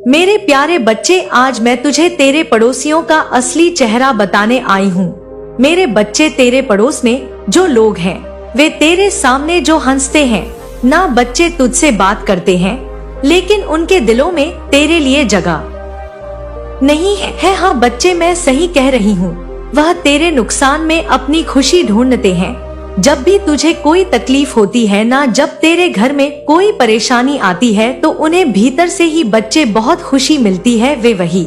मेरे प्यारे बच्चे, आज मैं तुझे तेरे पड़ोसियों का असली चेहरा बताने आई हूँ। मेरे बच्चे, तेरे पड़ोस में जो लोग हैं वे तेरे सामने जो हंसते हैं ना, बच्चे तुझसे बात करते हैं लेकिन उनके दिलों में तेरे लिए जगह नहीं है। हाँ बच्चे, मैं सही कह रही हूँ। वह तेरे नुकसान में अपनी खुशी ढूंढते हैं। जब भी तुझे कोई तकलीफ होती है ना, जब तेरे घर में कोई परेशानी आती है तो उन्हें भीतर से ही बच्चे बहुत खुशी मिलती है। वे वही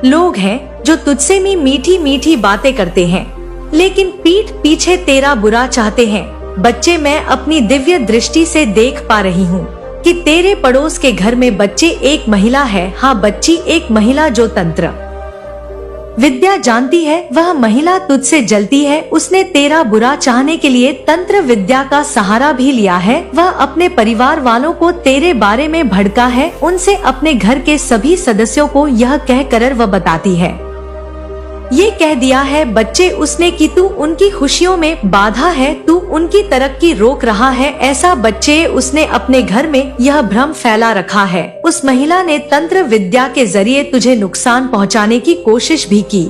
लोग हैं जो तुझसे मीठी मीठी बातें करते हैं लेकिन पीठ पीछे तेरा बुरा चाहते हैं। बच्चे, मैं अपनी दिव्य दृष्टि से देख पा रही हूँ कि तेरे पड़ोस के घर में बच्चे एक महिला है। हाँ बच्ची, एक महिला जो तंत्र विद्या जानती है। वह महिला तुझसे जलती है। उसने तेरा बुरा चाहने के लिए तंत्र विद्या का सहारा भी लिया है। वह अपने परिवार वालों को तेरे बारे में भड़का है। उनसे अपने घर के सभी सदस्यों को यह कहकर वह बताती है, ये कह दिया है बच्चे उसने कि तू उनकी खुशियों में बाधा है, तू उनकी तरक्की रोक रहा है। ऐसा बच्चे, उसने अपने घर में यह भ्रम फैला रखा है। उस महिला ने तंत्र विद्या के जरिए तुझे नुकसान पहुंचाने की कोशिश भी की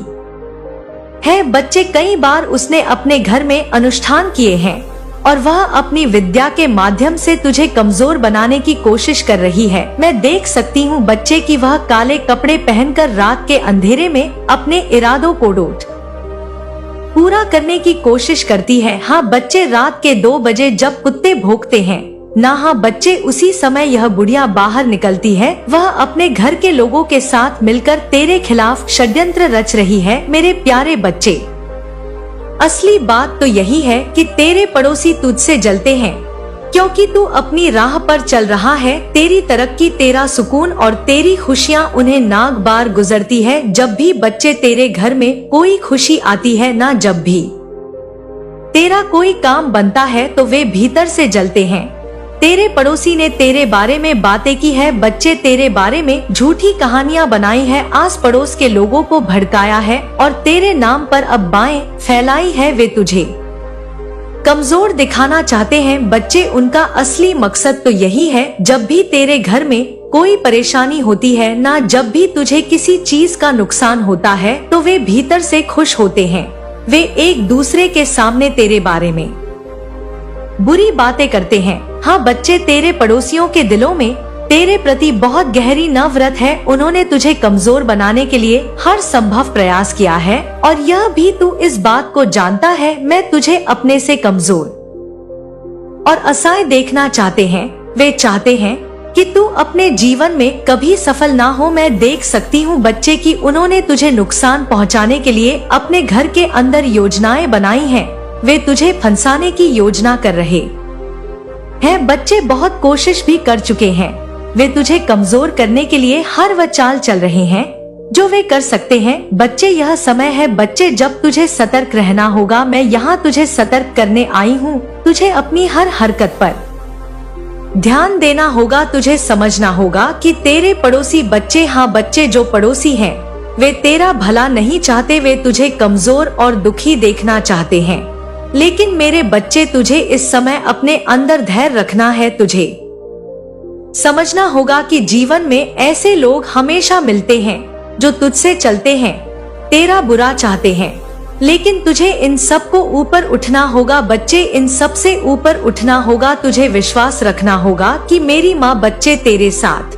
है। बच्चे, कई बार उसने अपने घर में अनुष्ठान किए हैं और वह अपनी विद्या के माध्यम से तुझे कमजोर बनाने की कोशिश कर रही है। मैं देख सकती हूँ बच्चे कि वह काले कपड़े पहनकर रात के अंधेरे में अपने इरादों को पूरा करने की कोशिश करती है। हाँ बच्चे, रात के 2 बजे जब कुत्ते भौंकते हैं ना, हाँ बच्चे, उसी समय यह बुढ़िया बाहर निकलती है। वह अपने घर के लोगों के साथ मिलकर तेरे खिलाफ षड्यंत्र रच रही है। मेरे प्यारे बच्चे, असली बात तो यही है कि तेरे पड़ोसी तुझसे जलते हैं क्योंकि तू अपनी राह पर चल रहा है। तेरी तरक्की, तेरा सुकून और तेरी खुशियाँ उन्हें नाग बार गुजरती है। जब भी बच्चे तेरे घर में कोई खुशी आती है ना, जब भी तेरा कोई काम बनता है तो वे भीतर से जलते हैं। तेरे पड़ोसी ने तेरे बारे में बातें की है बच्चे, तेरे बारे में झूठी कहानियां बनाई है, आस पड़ोस के लोगों को भड़काया है और तेरे नाम पर अफवाहें फैलाई है। वे तुझे कमजोर दिखाना चाहते हैं बच्चे। उनका असली मकसद तो यही है, जब भी तेरे घर में कोई परेशानी होती है ना, जब भी तुझे किसी चीज का नुकसान होता है तो वे भीतर से खुश होते हैं। वे एक दूसरे के सामने तेरे बारे में बुरी बातें करते हैं। हाँ बच्चे, तेरे पड़ोसियों के दिलों में तेरे प्रति बहुत गहरी नफरत है। उन्होंने तुझे कमजोर बनाने के लिए हर संभव प्रयास किया है और यह भी तू इस बात को जानता है। मैं तुझे अपने से कमजोर और असहाय देखना चाहते हैं। वे चाहते हैं कि तू अपने जीवन में कभी सफल ना हो। मैं देख सकती हूँ बच्चे कि उन्होंने तुझे नुकसान पहुँचाने के लिए अपने घर के अंदर योजनाएं बनाई हैं। वे तुझे फंसाने की योजना कर रहे हैं बच्चे, बहुत कोशिश भी कर चुके हैं। वे तुझे कमजोर करने के लिए हर वह चाल चल रहे हैं जो वे कर सकते हैं। बच्चे, यह समय है बच्चे जब तुझे सतर्क रहना होगा। मैं यहाँ तुझे सतर्क करने आई हूँ। तुझे अपनी हर हरकत पर ध्यान देना होगा। तुझे समझना होगा कि तेरे पड़ोसी बच्चे, हाँ बच्चे, जो पड़ोसी हैं वे तेरा भला नहीं चाहते। वे तुझे कमजोर और दुखी देखना चाहते हैं। लेकिन मेरे बच्चे, तुझे इस समय अपने अंदर धैर्य रखना है। तुझे समझना होगा कि जीवन में ऐसे लोग हमेशा मिलते हैं जो तुझसे चलते हैं, तेरा बुरा चाहते हैं, लेकिन तुझे इन सब को ऊपर उठना होगा बच्चे, इन सब से ऊपर उठना होगा। तुझे विश्वास रखना होगा कि मेरी माँ बच्चे तेरे साथ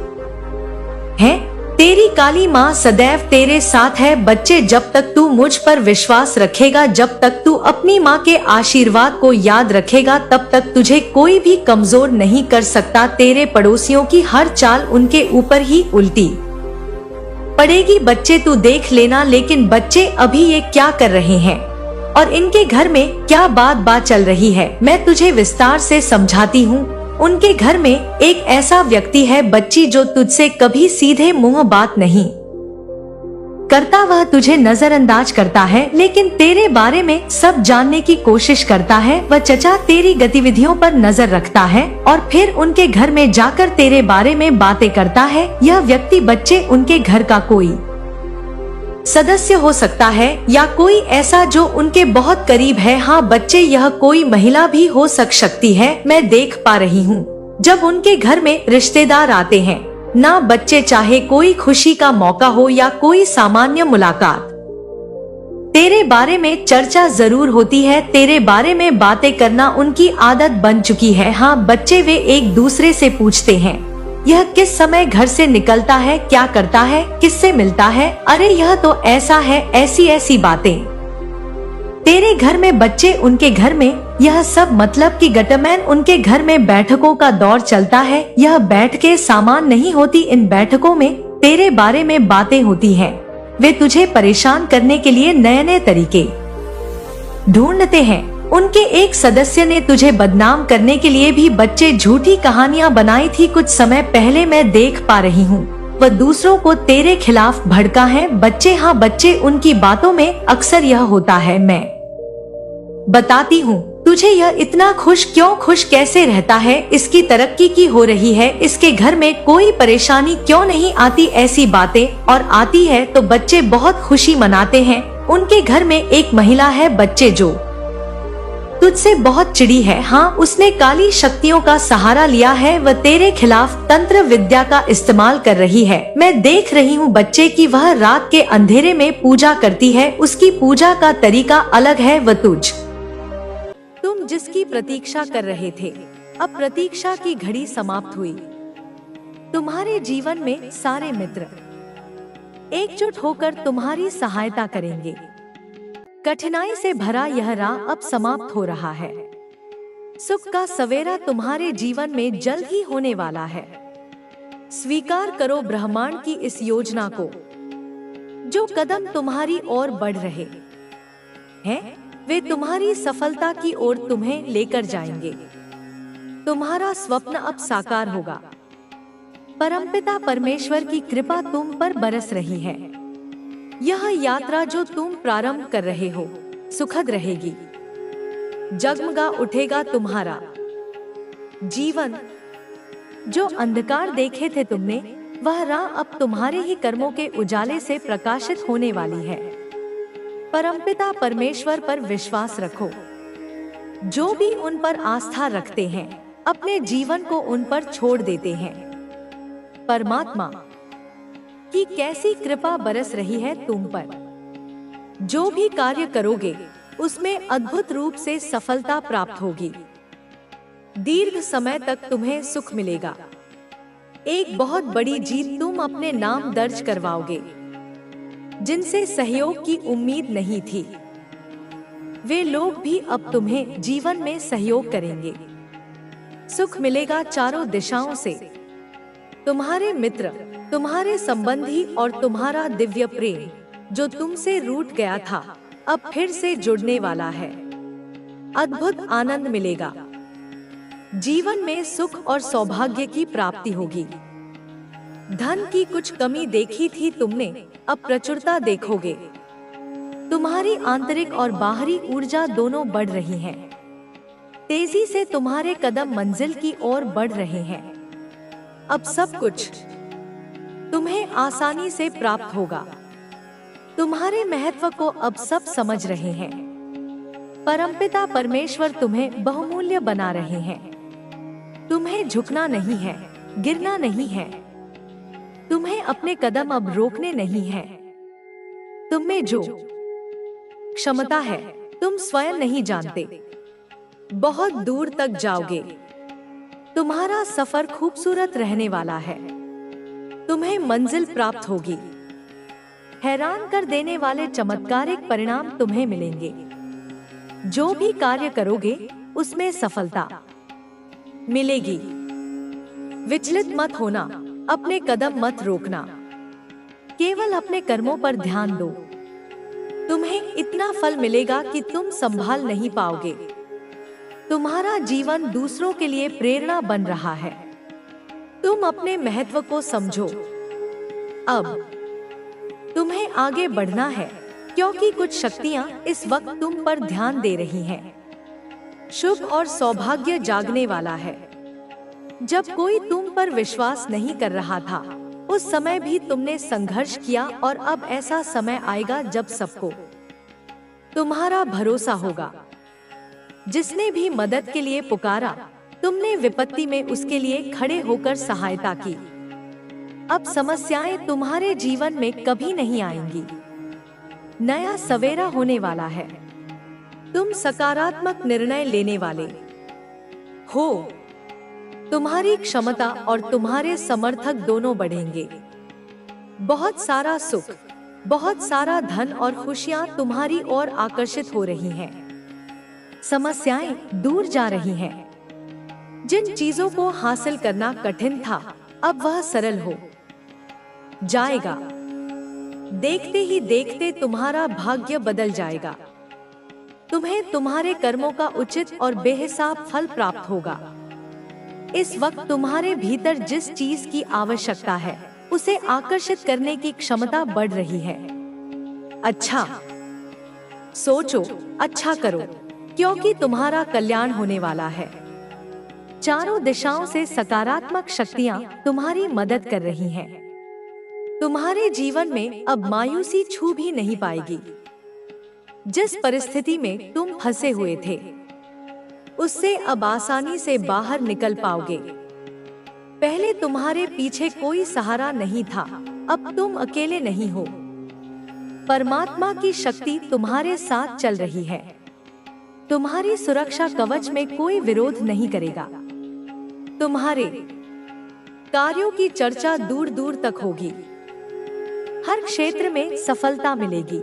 है। तेरी काली माँ सदैव तेरे साथ है बच्चे। जब तक तू मुझ पर विश्वास रखेगा, जब तक तू अपनी माँ के आशीर्वाद को याद रखेगा, तब तक तुझे कोई भी कमजोर नहीं कर सकता। तेरे पड़ोसियों की हर चाल उनके ऊपर ही उल्टी पड़ेगी बच्चे, तू देख लेना। लेकिन बच्चे, अभी ये क्या कर रहे हैं और इनके घर में क्या बात चल रही है, मैं तुझे विस्तार से समझाती हूँ। उनके घर में एक ऐसा व्यक्ति है बच्ची जो तुझसे कभी सीधे मुंह बात नहीं करता। वह तुझे नजरअंदाज करता है लेकिन तेरे बारे में सब जानने की कोशिश करता है। वह चचा तेरी गतिविधियों पर नजर रखता है और फिर उनके घर में जाकर तेरे बारे में बातें करता है। यह व्यक्ति बच्चे उनके घर का कोई सदस्य हो सकता है या कोई ऐसा जो उनके बहुत करीब है। हाँ बच्चे, यह कोई महिला भी हो सकती है। मैं देख पा रही हूँ जब उनके घर में रिश्तेदार आते हैं ना बच्चे चाहे कोई खुशी का मौका हो या कोई सामान्य मुलाकात, तेरे बारे में चर्चा जरूर होती है। तेरे बारे में बातें करना उनकी आदत बन चुकी है। हाँ, बच्चे वे एक दूसरे से पूछते हैं, यह किस समय घर से निकलता है, क्या करता है, किससे मिलता है, अरे यह तो ऐसा है, ऐसी ऐसी बातें। तेरे घर में बच्चे उनके घर में, यह सब मतलब कि गटमैन उनके घर में बैठकों का दौर चलता है। यह बैठकें सामान नहीं होती, इन बैठकों में तेरे बारे में बातें होती हैं। वे तुझे परेशान करने के लिए नए नए तरीके ढूंढते हैं। उनके एक सदस्य ने तुझे बदनाम करने के लिए भी बच्चे झूठी कहानियां बनाई थी कुछ समय पहले, मैं देख पा रही हूँ। वह दूसरों को तेरे खिलाफ भड़का है। बच्चे, हाँ बच्चे, उनकी बातों में अक्सर यह होता है, मैं बताती हूँ तुझे यह इतना खुश क्यों, खुश कैसे रहता है, इसकी तरक्की की हो रही है, इसके घर में कोई परेशानी क्यों नहीं आती, ऐसी बातें। और आती है तो बच्चे बहुत खुशी मनाते हैं। उनके घर में एक महिला है, बच्चे, जो तुझसे बहुत चिड़ी है। हाँ, उसने काली शक्तियों का सहारा लिया है। वह तेरे खिलाफ तंत्र विद्या का इस्तेमाल कर रही है। मैं देख रही हूँ बच्चे की वह रात के अंधेरे में पूजा करती है। उसकी पूजा का तरीका अलग है। वह तुम जिसकी प्रतीक्षा कर रहे थे, अब प्रतीक्षा की घड़ी समाप्त हुई। तुम्हारे जीवन में सारे मित्र एकजुट होकर तुम्हारी सहायता करेंगे। कठिनाई से भरा यह राह अब समाप्त हो रहा है। सुख का सवेरा तुम्हारे जीवन में जल्द ही होने वाला है। स्वीकार करो ब्रह्मांड की इस योजना को। जो कदम तुम्हारी ओर बढ़ रहे हैं, वे तुम्हारी सफलता की ओर तुम्हें लेकर जाएंगे। तुम्हारा स्वप्न अब साकार होगा। परमपिता परमेश्वर की कृपा तुम पर बरस रही है। यह यात्रा जो तुम प्रारंभ कर रहे हो सुखद रहेगी। जगमगा उठेगा तुम्हारा जीवन। जो अंधकार देखे थे तुमने, वह राह अब तुम्हारे ही कर्मों के उजाले से प्रकाशित होने वाली है। परमपिता परमेश्वर पर विश्वास रखो। जो भी उन पर आस्था रखते हैं, अपने जीवन को उन पर छोड़ देते हैं। परमात्मा की कैसी कृपा बरस रही है तुम पर। जो भी कार्य करोगे, उसमें अद्भुत रूप से सफलता प्राप्त होगी। दीर्घ समय तक तुम्हें सुख मिलेगा। एक बहुत बड़ी जीत तुम अपने नाम दर्ज करवाओगे। जिनसे सहयोग की उम्मीद नहीं थी, वे लोग भी अब तुम्हें जीवन में सहयोग करेंगे। सुख मिलेगा चारों दिशाओं से। तुम्हारे मित्र, तुम्हारे संबंधी और तुम्हारा दिव्य प्रेम जो तुमसे रूठ गया था, अब फिर से जुड़ने वाला है। अद्भुत आनंद मिलेगा। जीवन में सुख और सौभाग्य की प्राप्ति होगी। धन की कुछ कमी देखी थी तुमने, अब प्रचुरता देखोगे। तुम्हारी आंतरिक और बाहरी ऊर्जा दोनों बढ़ रही हैं। तेजी से तुम्हारे कदम मंजिल की ओर बढ़ रहे हैं। अब सब कुछ तुम्हें आसानी से प्राप्त होगा। तुम्हारे महत्व को अब सब समझ रहे हैं। परमपिता परमेश्वर तुम्हें बहुमूल्य बना रहे हैं। तुम्हें झुकना नहीं है, गिरना नहीं है। तुम्हें अपने कदम अब रोकने नहीं हैं। तुम में जो क्षमता है, तुम स्वयं नहीं जानते। बहुत दूर तक जाओगे। तुम्हारा सफर खूबसूरत रहने वाला है। तुम्हें मंजिल प्राप्त होगी। हैरान कर देने वाले चमत्कारिक परिणाम तुम्हें मिलेंगे। जो भी कार्य करोगे, उसमें सफलता मिलेगी। विचलित मत होना, अपने कदम मत रोकना। केवल अपने कर्मों पर ध्यान दो। तुम्हें इतना फल मिलेगा कि तुम संभाल नहीं पाओगे। तुम्हारा जीवन दूसरों के लिए प्रेरणा बन रहा है। तुम अपने महत्व को समझो। अब तुम्हें आगे बढ़ना है, क्योंकि कुछ शक्तियां इस वक्त तुम पर ध्यान दे रही हैं। शुभ और सौभाग्य जागने वाला है। जब कोई तुम पर विश्वास नहीं कर रहा था, उस समय भी तुमने संघर्ष किया, और अब ऐसा समय आएगा जब सबको तुम्हारा भरोसा होगा। जिसने भी मदद के लिए पुकारा, तुमने विपत्ति में उसके लिए खड़े होकर सहायता की। अब समस्याएं तुम्हारे जीवन में कभी नहीं आएंगी। नया सवेरा होने वाला है। तुम सकारात्मक निर्णय लेने वाले हो। तुम्हारी क्षमता और तुम्हारे समर्थक दोनों बढ़ेंगे। बहुत सारा सुख, बहुत सारा धन और खुशियां तुम्हारी ओर आकर्षित हो रही हैं। समस्याएं दूर जा रही हैं। जिन चीजों को हासिल करना कठिन था, अब वह सरल हो जाएगा। देखते ही देखते तुम्हारा भाग्य बदल जाएगा। तुम्हें तुम्हारे कर्मों का उचित और बेहिसाब फल प्राप्त होगा। इस वक्त तुम्हारे भीतर जिस चीज की आवश्यकता है, उसे आकर्षित करने की क्षमता बढ़ रही है। अच्छा सोचो, अच्छा करो, क्योंकि तुम्हारा कल्याण होने वाला है। चारों दिशाओं से सकारात्मक शक्तियां तुम्हारी मदद कर रही हैं। तुम्हारे जीवन में अब मायूसी छू भी नहीं पाएगी। जिस परिस्थिति में तुम फंसे हुए थे, उससे अब आसानी से बाहर निकल पाओगे। पहले तुम्हारे पीछे कोई सहारा नहीं था, अब तुम अकेले नहीं हो। परमात्मा की शक्ति तुम्हारे साथ चल रही है। तुम्हारी सुरक्षा कवच में कोई विरोध नहीं करेगा। तुम्हारे कार्यों की चर्चा दूर दूर तक होगी। हर क्षेत्र में सफलता मिलेगी।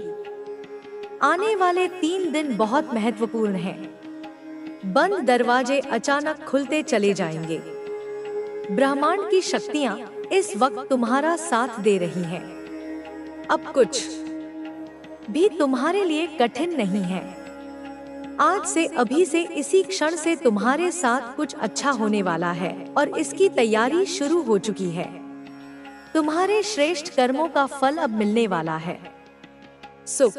आने वाले 3 दिन बहुत महत्वपूर्ण हैं। बंद दरवाजे अचानक खुलते चले जाएंगे। ब्रह्मांड की शक्तियां इस वक्त तुम्हारा साथ दे रही हैं। अब कुछ भी तुम्हारे लिए कठिन नहीं है। आज से, अभी से, इसी क्षण से तुम्हारे साथ कुछ अच्छा होने वाला है और इसकी तैयारी शुरू हो चुकी है। तुम्हारे श्रेष्ठ कर्मों का फल अब मिलने वाला है। सुख,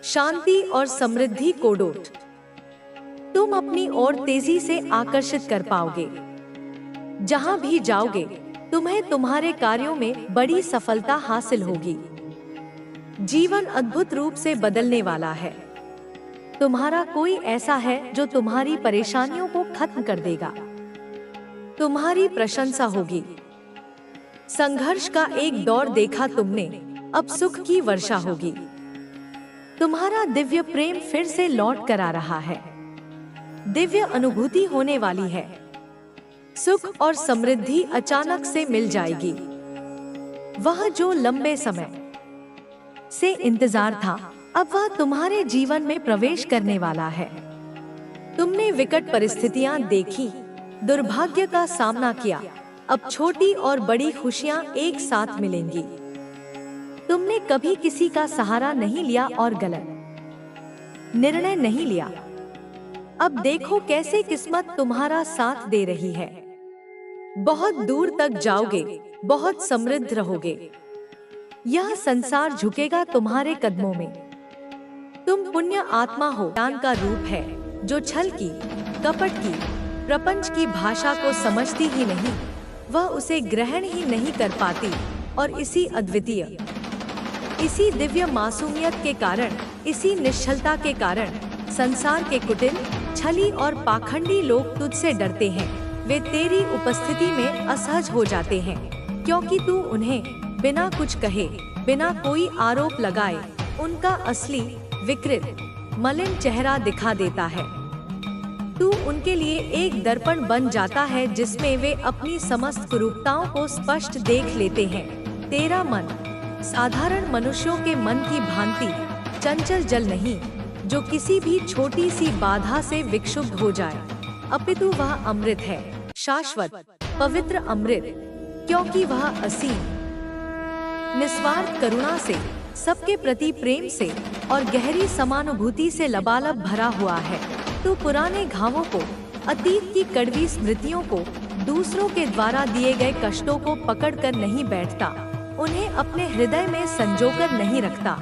शांति और समृद्धि को डोट तुम अपनी ओर तेजी से आकर्षित कर पाओगे। जहां भी जाओगे, तुम्हें तुम्हारे कार्यों में बड़ी सफलता हासिल होगी। जीवन अद्भुत रूप से बदलने वाला है। तुम्हारा कोई ऐसा है जो तुम्हारी परेशानियों को खत्म कर देगा। तुम्हारी प्रशंसा होगी। संघर्ष का एक दौर देखा तुमने, अब सुख की वर्षा होगी। तुम्हारा दिव्य प्रेम फिर से लौट कर आ रहा है। दिव्य अनुभूति होने वाली है। सुख और समृद्धि अचानक से मिल जाएगी। वह जो लंबे समय से इंतजार था, अब वह तुम्हारे जीवन में प्रवेश करने वाला है। तुमने विकट परिस्थितियां देखी, दुर्भाग्य का सामना किया। अब छोटी और बड़ी खुशियां एक साथ मिलेंगी। तुमने कभी किसी का सहारा नहीं लिया और गलत निर्णय नहीं लिया। अब देखो कैसे किस्मत तुम्हारा साथ दे रही है। बहुत दूर तक जाओगे, बहुत समृद्ध रहोगे। यह संसार झुकेगा तुम्हारे कदमों में। तुम पुण्य आत्मा हो। ज्ञान का रूप है जो छल की, कपट की, प्रपंच की भाषा को समझती ही नहीं, वह उसे ग्रहण ही नहीं कर पाती। और इसी अद्वितीय, इसी दिव्य मासूमियत के कारण, इसी निश्चलता के कारण संसार के कुटिल, छली और पाखंडी लोग तुझसे डरते हैं। वे तेरी उपस्थिति में असहज हो जाते हैं, क्योंकि तू उन्हें बिना कुछ कहे, बिना कोई आरोप लगाए, उनका असली विकृत, मलिन चेहरा दिखा देता है। तू उनके लिए एक दर्पण बन जाता है जिसमें वे अपनी समस्त कुरूपताओं को स्पष्ट देख लेते हैं। तेरा मन साधारण मनुष्यों के मन की भांति चंचल जल नहीं, जो किसी भी छोटी सी बाधा से विक्षुब्ध हो जाए, अपितु वह अमृत है, शाश्वत पवित्र अमृत, क्योंकि वह असीम निस्वार्थ करुणा से, सबके प्रति प्रेम से और गहरी समानुभूति से लबालब भरा हुआ है। तो पुराने घावों को, अतीत की कड़वी स्मृतियों को, दूसरों के द्वारा दिए गए कष्टों को पकड़कर नहीं बैठता, उन्हें अपने हृदय में संजोकर नहीं रखता,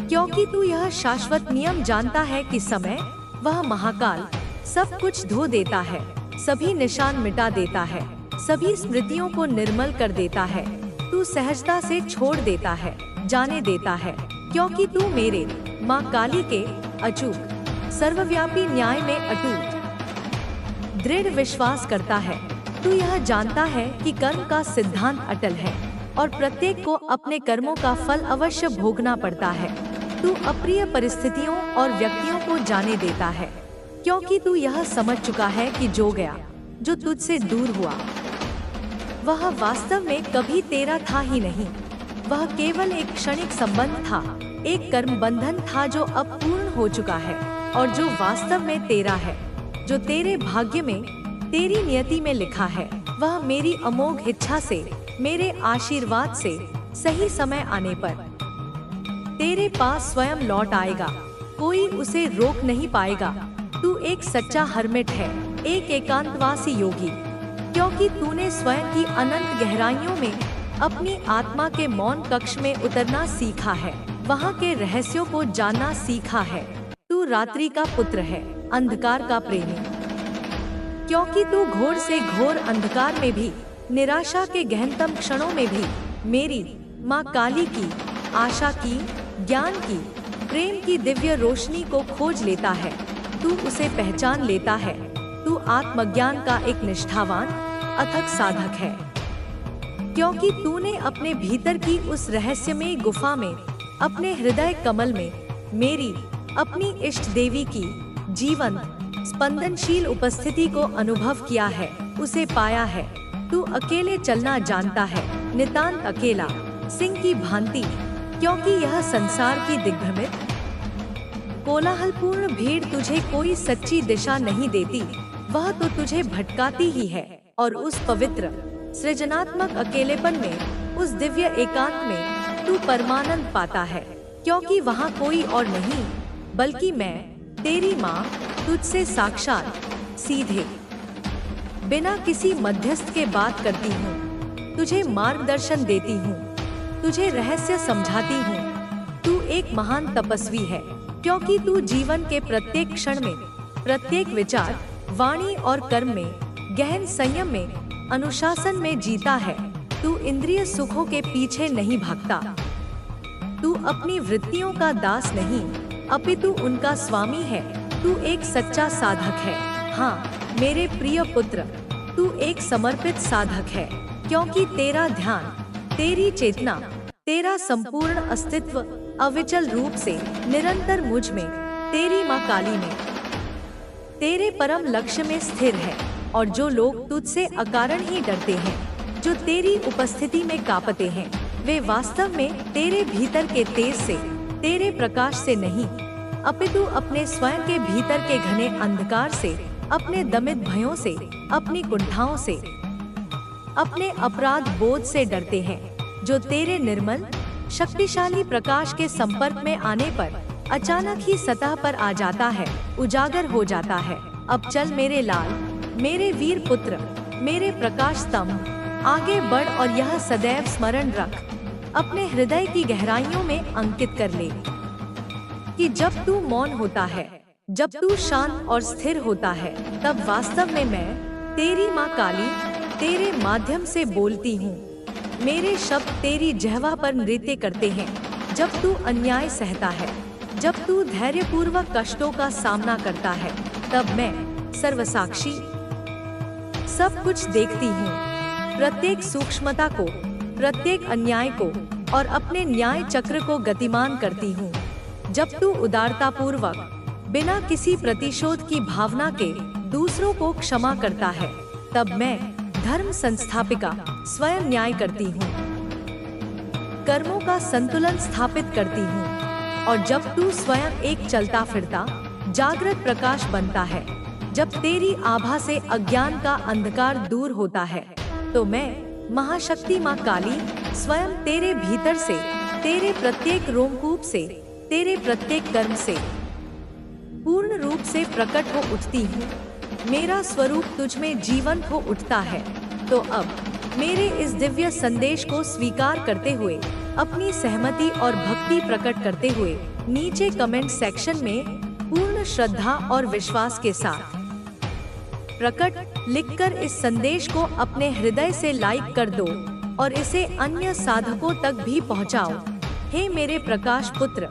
क्योंकि तू यह शाश्वत नियम जानता है कि समय, वह महाकाल, सब कुछ धो देता है, सभी निशान मिटा देता है, सभी स्मृतियों को निर्मल कर देता है। तू सहजता से छोड़ देता है, जाने देता है, क्योंकि तू मेरे माँ काली के अचूक, सर्वव्यापी न्याय में अटूट दृढ़ विश्वास करता है। तू यह जानता है कि कर्म का सिद्धांत अटल है और प्रत्येक को अपने कर्मों का फल अवश्य भोगना पड़ता है। तू अप्रिय परिस्थितियों और व्यक्तियों को जाने देता है, क्योंकि तू यह समझ चुका है कि जो गया, जो तुझसे दूर हुआ, वह वास्तव में कभी तेरा था ही नहीं। वह केवल एक क्षणिक संबंध था, एक कर्म बंधन था जो अब पूर्ण हो चुका है और जो वास्तव में तेरा है, जो तेरे भाग्य में, तेरी नियति में लिखा है। वह मेरी अमोघ इच्छा से, मेरे आशीर्वाद से सही समय आने पर तेरे पास स्वयं लौट आएगा। कोई उसे रोक नहीं पाएगा। तू एक सच्चा हर्मिट है, एक एकांतवासी योगी, क्योंकि तूने स्वयं की अनंत गहराइयों में अपनी आत्मा के मौन कक्ष में उतरना सीखा है, वहाँ के रहस्यों को जानना सीखा है। तू रात्रि का पुत्र है, अंधकार का प्रेमी, क्योंकि तू घोर से घोर अंधकार में भी, निराशा के गहनतम क्षणों में भी मेरी माँ काली की, आशा की, ज्ञान की, प्रेम की दिव्य रोशनी को खोज लेता है। तू उसे पहचान लेता है। तू आत्मज्ञान का एक निष्ठावान अथक साधक है, क्योंकि तूने अपने भीतर की उस रहस्यमयी गुफा में, अपने हृदय कमल में मेरी, अपनी इष्ट देवी की जीवंत स्पंदनशील उपस्थिति को अनुभव किया है, उसे पाया है। तू अकेले चलना जानता है, नितांत अकेला, सिंह की भांति, क्योंकि यह संसार की दिग्भ्रमित कोलाहलपूर्ण भीड़ तुझे कोई सच्ची दिशा नहीं देती। वह तो तुझे भटकाती ही है और उस पवित्र सृजनात्मक अकेलेपन में, उस दिव्य एकांत में तू परमानंद पाता है, क्योंकि वहाँ कोई और नहीं बल्कि मैं, तेरी माँ, तुझसे साक्षात, सीधे, बिना किसी मध्यस्थ के बात करती हूँ, तुझे मार्गदर्शन देती हूँ, तुझे रहस्य समझाती हूँ। तू एक महान तपस्वी है, क्योंकि तू जीवन के प्रत्येक क्षण में, प्रत्येक विचार, वाणी और कर्म में गहन संयम में, अनुशासन में जीता है। तू इंद्रिय सुखों के पीछे नहीं भागता। तू अपनी वृत्तियों का दास नहीं, अपितु उनका स्वामी है। तू एक सच्चा साधक है। हाँ मेरे प्रिय पुत्र, तू एक समर्पित साधक है, क्योंकि तेरा ध्यान, तेरी चेतना, तेरा संपूर्ण अस्तित्व अविचल रूप से निरंतर मुझ में, तेरी माँ काली में, तेरे परम लक्ष्य में स्थिर है। और जो लोग तुझसे अकारण ही डरते हैं, जो तेरी उपस्थिति में कांपते हैं, वे वास्तव में तेरे भीतर के तेज से, तेरे प्रकाश से नहीं, अपितु अपने स्वयं के भीतर के घने अंधकार से, अपने दमित भयों से, अपनी कुंठाओं से, अपने अपराध बोध से डरते हैं, जो तेरे निर्मल शक्तिशाली प्रकाश के संपर्क में आने पर अचानक ही सतह पर आ जाता है, उजागर हो जाता है। अब चल मेरे लाल, मेरे वीर पुत्र, मेरे प्रकाश स्तंभ, आगे बढ़ और यह सदैव स्मरण रख, अपने हृदय की गहराइयों में अंकित कर ले कि जब तू मौन होता है, जब तू शांत और स्थिर होता है, तब वास्तव में मैं, तेरी माँ काली, तेरे माध्यम से बोलती हूँ। मेरे शब्द तेरी जिह्वा पर नृत्य करते हैं। जब तू अन्याय सहता है, जब तू धैर्यपूर्वक कष्टों का सामना करता है, तब मैं सर्वसाक्षी सब कुछ देखती हूँ, प्रत्येक सूक्ष्मता को, प्रत्येक अन्याय को और अपने न्याय चक्र को गतिमान करती हूँ। जब तू उदारतापूर्वक, बिना किसी प्रतिशोध की भावना के दूसरों को क्षमा करता है, तब मैं धर्म संस्थापिका स्वयं न्याय करती हूँ, कर्मों का संतुलन स्थापित करती हूँ। और जब तू स्वयं एक चलता फिरता जागृत प्रकाश बनता है, जब तेरी आभा से अज्ञान का अंधकार दूर होता है, तो मैं महाशक्ति माँ काली स्वयं तेरे भीतर से, तेरे प्रत्येक रोमकूप से, तेरे प्रत्येक कर्म से पूर्ण रूप से प्रकट हो उठती हूँ। मेरा स्वरूप तुझ में जीवंत हो उठता है। तो अब मेरे इस दिव्य संदेश को स्वीकार करते हुए, अपनी सहमति और भक्ति प्रकट करते हुए नीचे कमेंट सेक्शन में पूर्ण श्रद्धा और विश्वास के साथ प्रकट लिखकर इस संदेश को अपने हृदय से लाइक कर दो और इसे अन्य साधकों तक भी पहुंचाओ। हे मेरे प्रकाश पुत्र,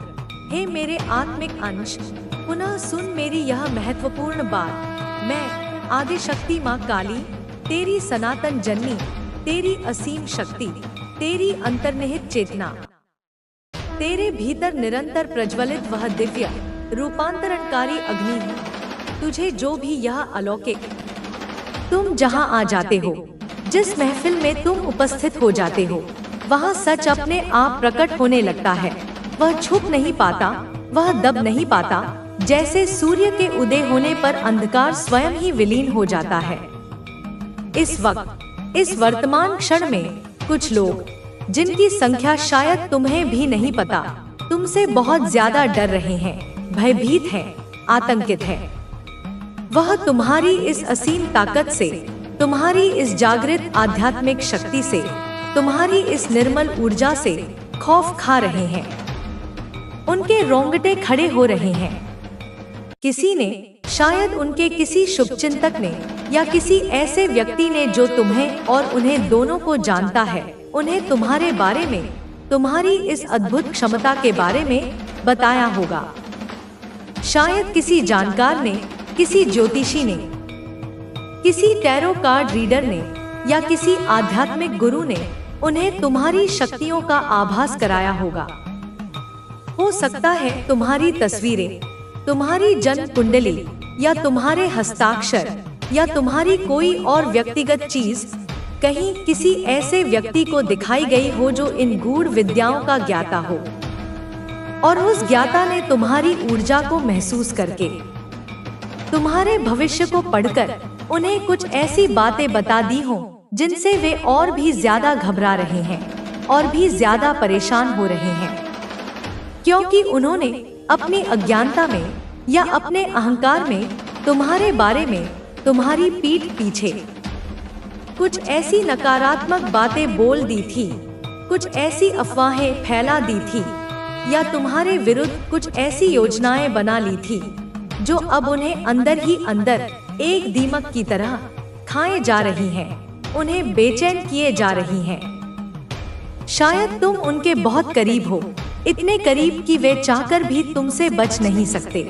हे मेरे आत्मिक अंश, पुनः सुन मेरी यह महत्वपूर्ण बात। मैं आदिशक्ति माँ काली तेरी सनातन जननी, तेरी असीम शक्ति, तेरी अंतर्निहित चेतना, तेरे भीतर निरंतर प्रज्वलित वह दिव्य रूपांतरणकारी अग्नि है। तुझे जो भी यह अलौकिक, तुम जहां आ जाते हो, जिस महफिल में तुम उपस्थित हो जाते हो, वहां सच अपने आप प्रकट होने लगता है। वह छुप नहीं पाता, वह दब नहीं पाता, जैसे सूर्य के उदय होने पर अंधकार स्वयं ही विलीन हो जाता है। इस वक्त, इस वर्तमान क्षण में कुछ लोग, जिनकी संख्या शायद तुम्हें भी नहीं पता, तुमसे बहुत ज्यादा डर रहे हैं, भयभीत हैं, आतंकित हैं। वह तुम्हारी इस असीम ताकत से, तुम्हारी इस जागृत आध्यात्मिक शक्ति से, तुम्हारी इस निर्मल ऊर्जा से खौफ खा रहे हैं। उनके रोंगटे खड़े हो रहे हैं। किसी ने, शायद उनके किसी शुभचिंतक ने, या किसी ऐसे व्यक्ति ने जो तुम्हें और उन्हें दोनों को जानता है, उन्हें तुम्हारे बारे में, तुम्हारी इस अद्भुत क्षमता के बारे में बताया होगा। शायद किसी जानकार ने, किसी ज्योतिषी ने, किसी टैरो कार्ड रीडर ने, या किसी आध्यात्मिक गुरु ने उन्हें तुम्हारी शक्तियों का आभास कराया होगा। हो सकता है तुम्हारी तस्वीरें, तुम्हारी जन्म कुंडली, या तुम्हारे हस्ताक्षर, या तुम्हारी कोई और व्यक्तिगत चीज कहीं किसी ऐसे व्यक्ति को दिखाई गई हो जो इन गूढ़ विद्याओं का ज्ञाता हो, और उस ज्ञाता ने तुम्हारी ऊर्जा को महसूस करके, तुम्हारे भविष्य को पढ़कर उन्हें कुछ ऐसी बातें बता दी हो जिनसे वे और भी ज्यादा घबरा रहे हैं और भी ज्यादा परेशान हो रहे हैं, क्योंकि उन्होंने अपनी अज्ञानता में या अपने अहंकार में तुम्हारे बारे में, तुम्हारी पीठ पीछे कुछ ऐसी नकारात्मक बातें बोल दी थी, कुछ ऐसी अफवाहें फैला दी थी, या तुम्हारे विरुद्ध कुछ ऐसी योजनाएं बना ली थी जो अब उन्हें अंदर ही अंदर एक दीमक की तरह खाए जा रही हैं, उन्हें बेचैन किए जा रही हैं। शायद तुम उनके बहुत करीब हो, इतने करीब कि वे चाहकर भी तुमसे बच नहीं सकते।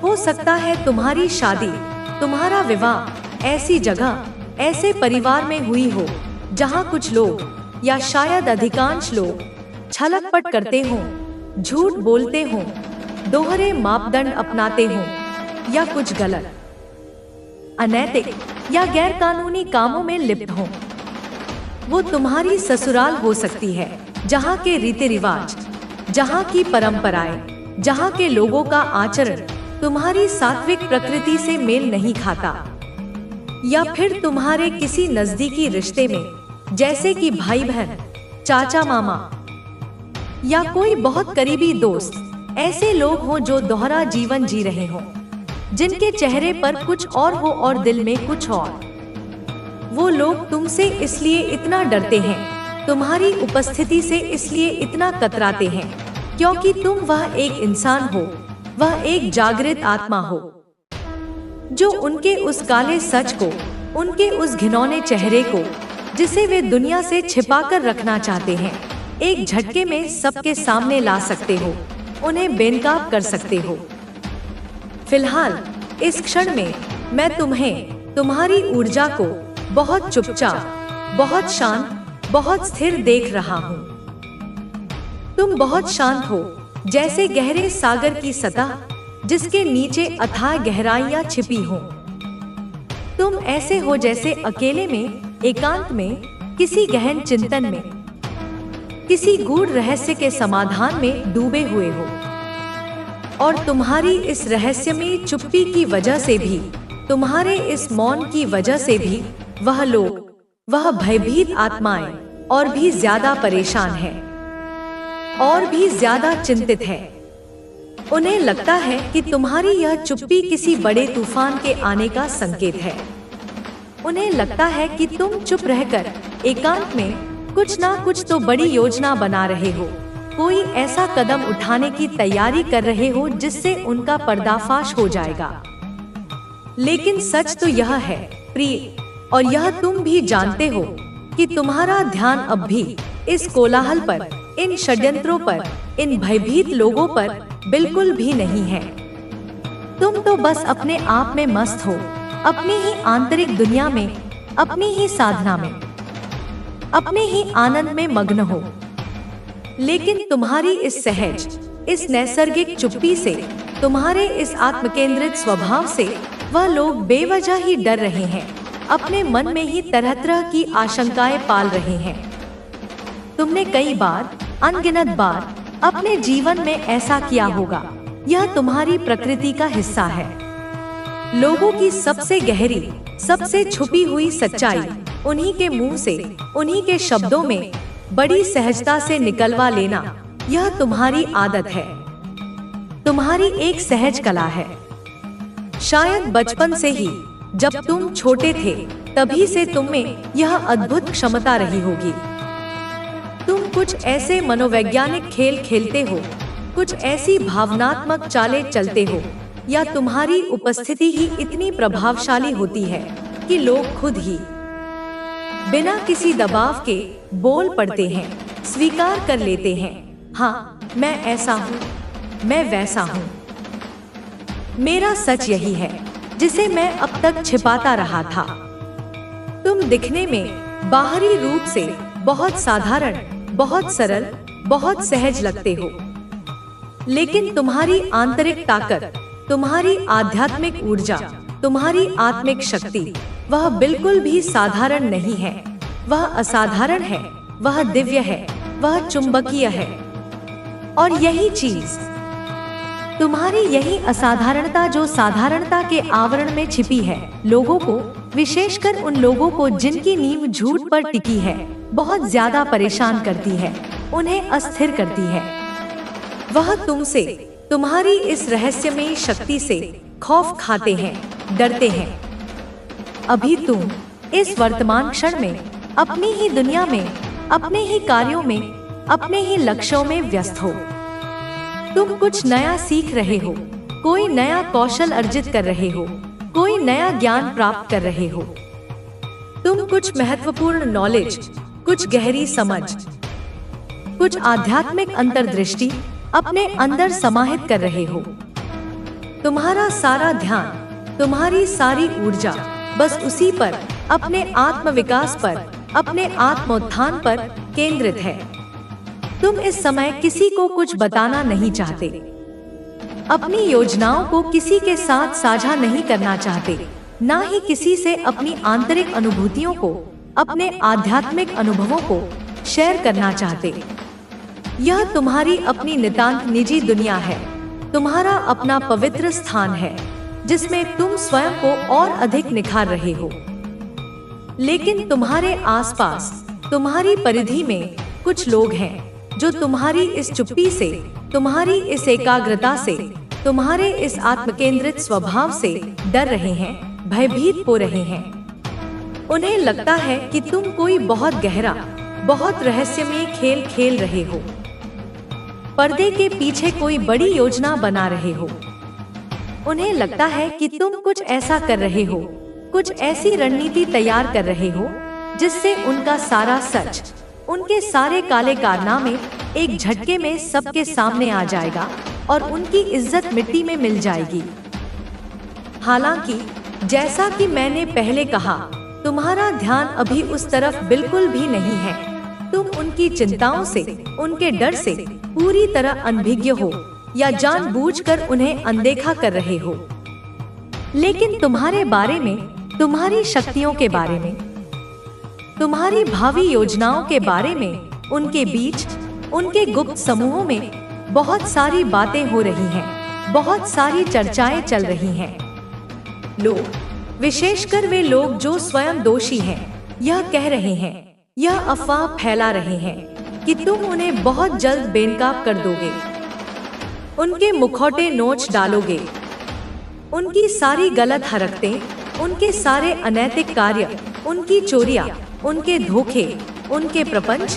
हो सकता है तुम्हारी शादी, तुम्हारा विवाह ऐसी जगह, ऐसे परिवार में हुई हो जहां कुछ लोग, या शायद अधिकांश लोग, छलकपट करते हों, झूठ बोलते हों, दोहरे मापदंड अपनाते हों, या कुछ गलत, अनैतिक या गैरकानूनी कामों में लिप्त हों। वो तुम्हारी ससुराल हो सकती है, जहाँ के रीति रिवाज, जहाँ की परंपराएं, जहाँ के लोगों का आचरण तुम्हारी सात्विक प्रकृति से मेल नहीं खाता, या फिर तुम्हारे किसी नजदीकी रिश्ते में, जैसे कि भाई बहन, चाचा मामा, या कोई बहुत करीबी दोस्त, ऐसे लोग हों जो दोहरा जीवन जी रहे हों, जिनके चेहरे पर कुछ और हो और दिल में कुछ और। वो लोग तुमसे इसलिए इतना डरते हैं, तुम्हारी उपस्थिति से इसलिए इतना कतराते हैं, क्योंकि तुम वह एक इंसान हो, वह एक जागृत आत्मा हो, जो उनके उस काले सच को, उनके उस घिनौने चेहरे को, जिसे वे दुनिया से छिपाकर रखना चाहते हैं, एक झटके में सबके सामने ला सकते हो, उन्हें बेनकाब कर सकते हो। फिलहाल इस क्षण में मैं तुम्हें, तुम्हारी ऊर्जा को बहुत चुपचाप, बहुत शांत, बहुत स्थिर देख रहा हूँ। तुम बहुत शांत हो, जैसे गहरे सागर की सतह जिसके नीचे अथाह गहराइयाँ छिपी हों। तुम ऐसे हो जैसे अकेले में, एकांत में, किसी गहन चिंतन में, किसी गूढ़ रहस्य के समाधान में डूबे हुए हो। और तुम्हारी इस रहस्यमयी चुप्पी की वजह से भी, तुम्हारे इस मौन की वजह से भी, वह लोग, वह भयभीत आत्माएं और भी ज्यादा परेशान हैं, और भी ज्यादा चिंतित हैं। उन्हें लगता है कि तुम्हारी यह चुप्पी किसी बड़े तूफान के आने का संकेत है। उन्हें लगता है कि तुम चुप रहकर एकांत में कुछ ना कुछ तो बड़ी योजना बना रहे हो, कोई ऐसा कदम उठाने की तैयारी कर रहे हो जिससे उनका पर्दाफाश हो जाएगा। लेकिन सच तो यह है प्रिय, और यह तुम भी जानते हो कि तुम्हारा ध्यान अब भी इस कोलाहल पर, इन षड्यंत्रों पर, इन भयभीत लोगों पर बिल्कुल भी नहीं है। तुम तो बस अपने आप में मस्त हो, अपनी ही आंतरिक दुनिया में, अपनी ही साधना में, अपने ही आनंद में मग्न हो। लेकिन तुम्हारी इस सहज, इस नैसर्गिक चुप्पी से, तुम्हारे इस आत्मकेंद्रित स्वभाव से वह लोग बेवजह ही डर रहे हैं, अपने मन में ही तरह तरह की आशंकाएं पाल रहे हैं। तुमने कई बार, अनगिनत बार अपने जीवन में ऐसा किया होगा। यह तुम्हारी प्रकृति का हिस्सा है। लोगों की सबसे गहरी, सबसे छुपी हुई सच्चाई उन्हीं के मुंह से, उन्हीं के शब्दों में बड़ी सहजता से निकलवा लेना, यह तुम्हारी आदत है, तुम्हारी एक सहज कला है। शायद बचपन से ही, जब तुम छोटे थे, तभी से तुम में यह अद्भुत क्षमता रही होगी। तुम कुछ ऐसे मनोवैज्ञानिक खेल खेलते हो, कुछ ऐसी भावनात्मक चालें चलते हो, या तुम्हारी उपस्थिति ही इतनी प्रभावशाली होती है कि लोग खुद ही बिना किसी दबाव के बोल पड़ते हैं, स्वीकार कर लेते हैं, हाँ मैं ऐसा हूँ, मैं वैसा हूँ। मेरा सच यही है जिसे मैं अब तक छिपाता रहा था। तुम दिखने में बाहरी रूप से बहुत साधारण, बहुत सरल, बहुत सहज लगते हो, लेकिन तुम्हारी आंतरिक ताकत, तुम्हारी आध्यात्मिक ऊर्जा, तुम्हारी आत्मिक शक्ति, वह बिल्कुल भी साधारण नहीं है। वह असाधारण है, वह दिव्य है, वह चुंबकीय है। और यही चीज, तुम्हारी यही असाधारणता जो साधारणता के आवरण में छिपी है, लोगों को, विशेषकर उन लोगों को जिनकी नींव झूठ पर टिकी है, बहुत ज्यादा परेशान करती है, उन्हें अस्थिर करती है। वह तुमसे, तुम्हारी इस रहस्यमयी शक्ति से खौफ खाते हैं, डरते हैं। अभी तुम इस वर्तमान क्षण में, अपनी ही दुनिया में, अपने ही कार्यों में, अपने ही लक्ष्यों में व्यस्त हो। तुम कुछ नया सीख रहे हो, कोई नया कौशल अर्जित कर रहे हो, कोई नया ज्ञान प्राप्त कर रहे हो। तुम कुछ महत्वपूर्ण नॉलेज, कुछ गहरी समझ, कुछ आध्यात्मिक अंतर्दृष्टि अपने अंदर समाहित कर रहे हो। तुम्हारा सारा ध्यान, तुम्हारी सारी ऊर्जा बस उसी पर, अपने आत्मविकास पर, अपने आत्मोत्थान पर केंद्रित है। तुम इस समय किसी को कुछ बताना नहीं चाहते, अपनी योजनाओं को किसी के साथ साझा नहीं करना चाहते, ना ही किसी से अपनी आंतरिक अनुभूतियों को, अपने आध्यात्मिक अनुभवों को शेयर करना चाहते। यह तुम्हारी अपनी नितांत निजी दुनिया है, तुम्हारा अपना पवित्र स्थान है, जिसमें तुम स्वयं को और अधिक निखार रहे हो। लेकिन तुम्हारे आसपास, तुम्हारी परिधि में कुछ लोग हैं जो तुम्हारी इस चुप्पी से, तुम्हारी इस एकाग्रता से, तुम्हारे इस आत्मकेंद्रित स्वभाव से डर रहे हैं, भयभीत हो रहे हैं। उन्हें लगता है कि तुम कोई बहुत गहरा, बहुत रहस्यमय खेल खेल रहे हो, पर्दे के पीछे कोई बड़ी योजना बना रहे हो। उन्हें लगता है कि तुम कुछ ऐसा कर रहे हो, कुछ ऐसी रणनीति तैयार कर रहे हो जिससे उनका सारा सच, उनके सारे काले कारनामे एक झटके में सबके सामने आ जाएगा और उनकी इज्जत मिट्टी में मिल जाएगी। हालांकि जैसा कि मैंने पहले कहा, तुम्हारा ध्यान अभी उस तरफ बिल्कुल भी नहीं है। तुम उनकी चिंताओं से, उनके डर से पूरी तरह अनभिज्ञ हो या जानबूझकर उन्हें अनदेखा कर रहे हो। लेकिन तुम्हारे बारे में, तुम्हारी शक्तियों के बारे में, तुम्हारी भावी योजनाओं के बारे में, उनके बीच, उनके गुप्त समूहों में बहुत सारी बातें हो रही हैं, बहुत सारी चर्चाएं चल रही हैं। लोग, विशेषकर वे लोग जो स्वयं दोषी हैं, यह कह रहे हैं, यह अफवाह फैला रहे हैं कि तुम उन्हें बहुत जल्द बेनकाब कर दोगे, उनके मुखौटे नोच डालोगे, उनकी सारी गलत हरकतें, उनके सारे अनैतिक कार्य, उनकी चोरियां, उनके धोखे, उनके प्रपंच,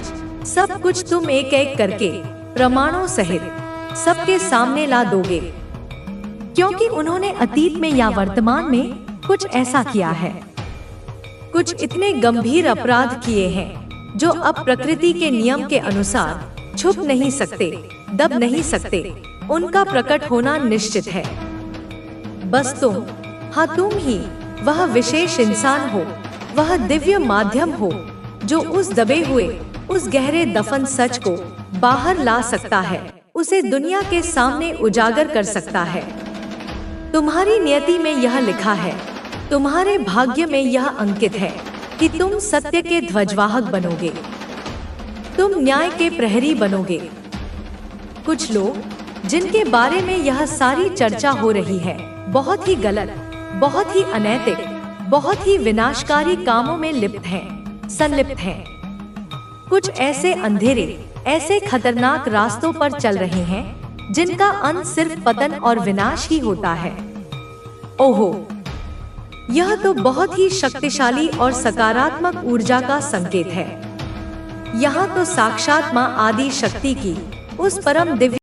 सब कुछ तुम एक एक करके प्रमाणों सहित सबके सामने ला दोगे, क्योंकि उन्होंने अतीत में या वर्तमान में कुछ ऐसा किया है, कुछ इतने गंभीर अपराध किए हैं जो अब प्रकृति के नियम के अनुसार छुप नहीं सकते, दब नहीं सकते, उनका प्रकट होना निश्चित है। बस तुम, हाँ तुम ही वह विशेष इंसान हो वह दिव्य माध्यम हो जो उस दबे हुए, उस गहरे दफन सच को बाहर ला सकता है, उसे दुनिया के सामने उजागर कर सकता है। तुम्हारी नियति में यह लिखा है, तुम्हारे भाग्य में यह अंकित है कि तुम सत्य के ध्वजवाहक बनोगे, तुम न्याय के प्रहरी बनोगे। कुछ लोग जिनके बारे में यह सारी चर्चा हो रही है, बहुत ही गलत, बहुत ही अनैतिक, बहुत ही विनाशकारी कामों में लिप्त हैं, संलिप्त हैं। कुछ ऐसे अंधेरे, ऐसे खतरनाक रास्तों पर चल रहे हैं जिनका अंत सिर्फ पतन और विनाश ही होता है। ओहो, यह तो बहुत ही शक्तिशाली और सकारात्मक ऊर्जा का संकेत है। यहाँ तो साक्षात माँ आदि शक्ति की उस परम दिव्य